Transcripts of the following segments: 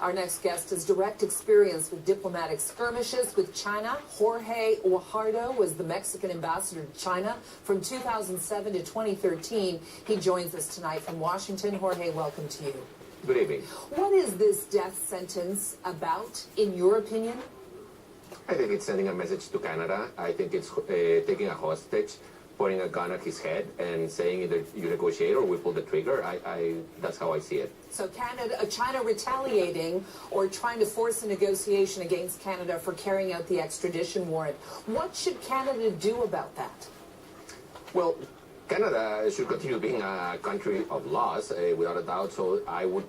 Our next guest has direct experience with diplomatic skirmishes with China. Jorge GUAJARDO was the Mexican ambassador to China from 2007 to 2013. He joins us tonight from Washington. Jorge, welcome to you. Good evening. What is this death sentence about, in your opinion? I think it's sending a message to Canada. I think it's taking a hostage, pointing a gun at his head and saying either you negotiate or we pull the trigger. That's how I see it. So China retaliating or trying to force a negotiation against Canada for carrying out the extradition warrant. What should Canada do about that? Well, Canada should continue being a country of laws, without a doubt. So I would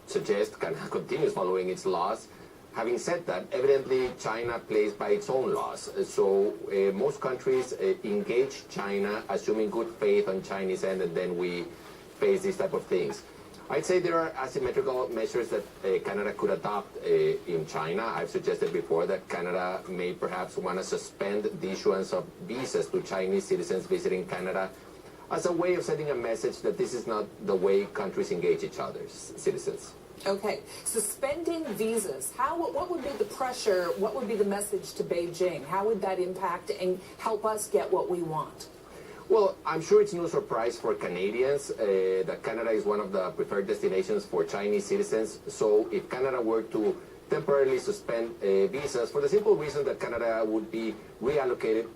suggest Canada continues following its laws. Having said that, evidently China plays by its own laws. So most countries engage China, assuming good faith on Chinese end, and then we face these type of things. I'd say there are asymmetrical measures that Canada could adopt in China. I've suggested before that Canada may perhaps want to suspend the issuance of visas to Chinese citizens visiting Canada as a way of sending a message that this is not the way countries engage each other's citizens. Okay, suspending visas. What would be the pressure? What would be the message to Beijing? How would that impact and help us get what we want? Well, I'm sure it's no surprise for Canadians that Canada is one of the preferred destinations for Chinese citizens. So if Canada were to temporarily suspend visas, for the simple reason that Canada would be reallocating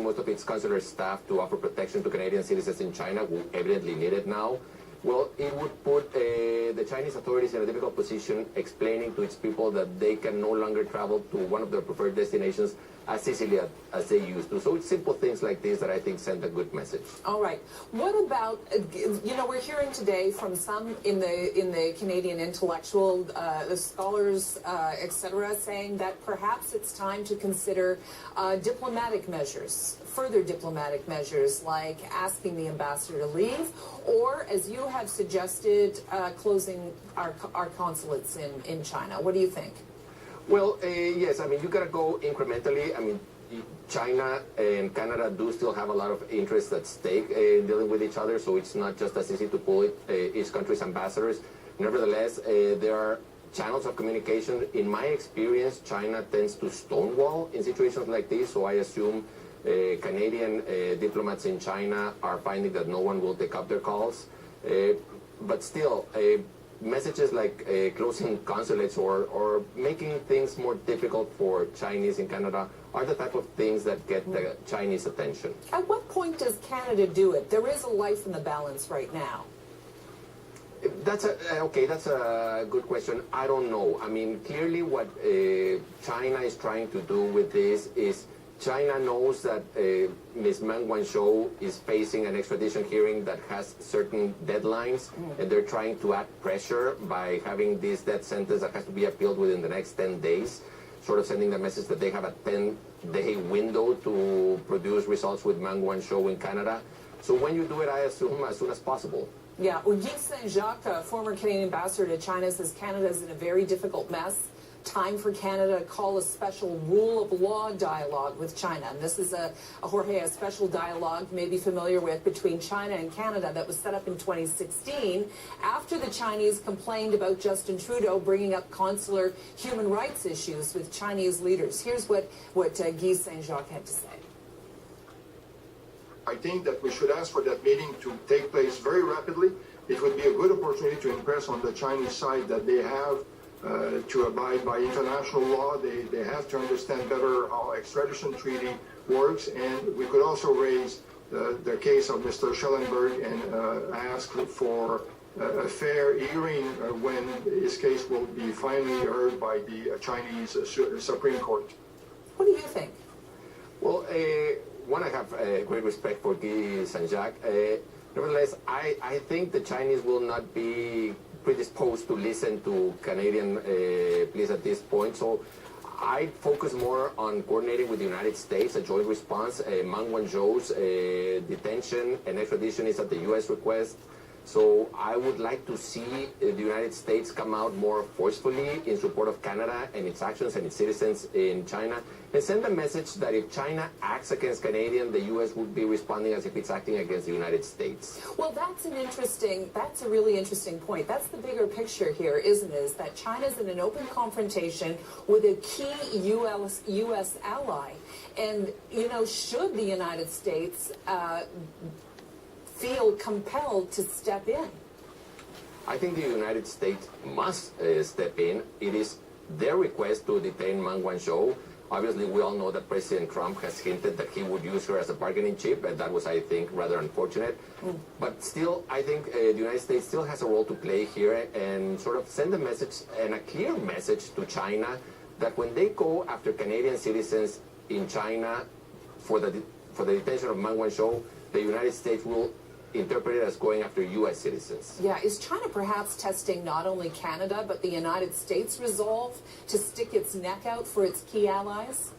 most of its consular staff to offer protection to Canadian citizens in China who evidently need it now, well, it would put the Chinese authorities in a difficult position, explaining to its people that they can no longer travel to one of their preferred destinations as easily as they used to. So it's simple things like this that I think send a good message. All right. What about, we're hearing today from some in the Canadian intellectual, the scholars, etc., saying that perhaps it's time to consider diplomatic measures, further diplomatic measures, like asking the ambassador to leave, or, as you have suggested, closing our consulates in China. What do you think? Well, yes, I mean, you got to go incrementally. I mean, China and Canada do still have a lot of interests at stake in dealing with each other, so it's not just as easy to pull each country's ambassadors. Nevertheless, there are channels of communication. In my experience, China tends to stonewall in situations like this, so I assume Canadian diplomats in China are finding that no one will take up their calls. But still, messages like closing consulates or making things more difficult for Chinese in Canada are the type of things that get the Chinese attention. At what point does Canada do it? There is a life in the balance right now. That's a good question. I don't know. I mean, clearly what China is trying to do with this is China knows that Ms. Meng Wanzhou is facing an extradition hearing that has certain deadlines, and they're trying to add pressure by having this death sentence that has to be appealed within the next 10 days, sort of sending the message that they have a 10-day window to produce results with Meng Wanzhou in Canada. So when you do it, I assume as soon as possible. Yeah, well, Guy Saint-Jacques, former Canadian ambassador to China, says Canada's in a very difficult mess. Time for Canada to call a special rule of law dialogue with China. And this is a special dialogue, may be familiar with, between China and Canada that was set up in 2016 after the Chinese complained about Justin Trudeau bringing up consular human rights issues with Chinese leaders. Here's what Guy Saint-Jacques had to say. I think that we should ask for that meeting to take place very rapidly. It would be a good opportunity to impress on the Chinese side that they have to abide by international law. They have to understand better how extradition treaty works, and we could also raise the case of Mr. Schellenberg and ask for a fair hearing when his case will be finally heard by the Chinese Supreme Court. What do you think? Well, one, I have great respect for Guy Saint-Jacques. Nevertheless, I think the Chinese will not be predisposed to listen to Canadian pleas at this point. So I focus more on coordinating with the United States, a joint response. Meng Wanzhou's detention and extradition is at the U.S. request. So I would like to see the United States come out more forcefully in support of Canada and its actions and its citizens in China, and send a message that if China acts against Canadians, the U.S. would be responding as if it's acting against the United States. Well, that's a really interesting point. That's the bigger picture here, isn't it? Is that China's in an open confrontation with a key U.S. ally. And, you know, should the United States feel compelled to step in? I think the United States must step in. It is their request to detain Meng Wanzhou. Obviously, we all know that President Trump has hinted that he would use her as a bargaining chip, and that was, I think, rather unfortunate. But still, I think the United States still has a role to play here and sort of send a message, and a clear message to China, that when they go after Canadian citizens in China for the detention of Meng Wanzhou, the United States will interpret it as going after U.S. citizens. Yeah, is China perhaps testing not only Canada, but the United States' resolve to stick its neck out for its key allies?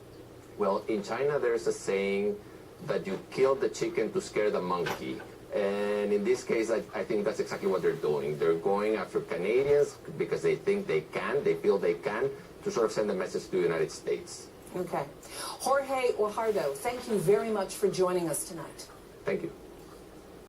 Well, in China, there's a saying that you kill the chicken to scare the monkey. And in this case, I think that's exactly what they're doing. They're going after Canadians because they think they can, they feel they can, to sort of send a message to the United States. Okay. Jorge Guajardo, thank you very much for joining us tonight. Thank you.